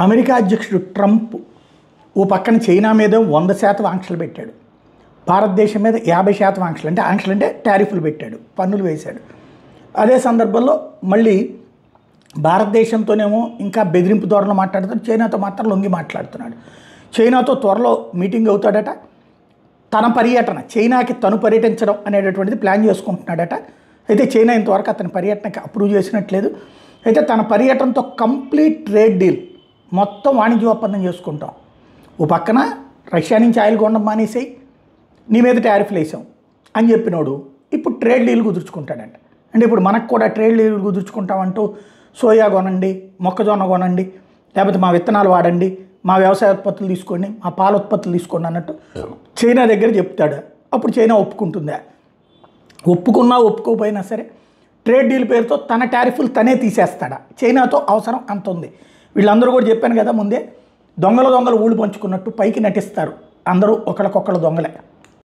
America అధ్యక్షుడు Trump ఓ పక్కన China మీద 100% ఆంక్షలు పెట్టాడు, భారతదేశం మీద 50% ఆంక్షలు, అంటే టారిఫ్లు పెట్టాడు, పన్నులు వేశాడు. అదే సందర్భంలో మళ్ళీ భారతదేశంతోనేమో ఇంకా బెదిరింపు ధోరణిలో మాట్లాడుతాడు, చైనాతో మాత్రం లొంగి మాట్లాడుతున్నాడు. చైనాతో త్వరలో మీటింగ్ అవుతాడట, తన పర్యటన చైనాకి తను పర్యటించడం అనేటటువంటిది ప్లాన్ చేసుకుంటున్నాడట. అయితే చైనా ఇంతవరకు అతని పర్యటనకి అప్రూవ్ చేసినట్లేదు. అయితే తన పర్యటనతో కంప్లీట్ ట్రేడ్ డీల్, మొత్తం వాణిజ్య ఒప్పందం చేసుకుంటాం, ఓ పక్కన రష్యా నుంచి ఆయిల్ కొనడం మానేసాయి, నీ మీద టారిఫ్లు వేసాం అని చెప్పినోడు ఇప్పుడు ట్రేడ్ డీల్ కుదుర్చుకుంటాడంట. అంటే ఇప్పుడు మనకు కూడా ట్రేడ్ డీల్ కుదుర్చుకుంటామంటూ సోయా కొనండి, మొక్కజొన్న కొనండి, లేకపోతే మా విత్తనాలు వాడండి, మా వ్యవసాయ ఉత్పత్తులు తీసుకోండి, మా పాల ఉత్పత్తులు తీసుకోండి అన్నట్టు చైనా దగ్గర చెప్తాడు. అప్పుడు చైనా ఒప్పుకుంటుందా? ఒప్పుకున్నా ఒప్పుకోకపోయినా సరే ట్రేడ్ డీల్ పేరుతో తన టారిఫ్లు తనే తీసేస్తాడా? చైనాతో అవసరం అంత ఉంది. వీళ్ళందరూ కూడా చెప్పాను కదా ముందే, దొంగలు ఊళ్ళు పంచుకున్నట్టు పైకి నటిస్తారు, అందరూ ఒకళ్ళకొకళ్ళు దొంగలే.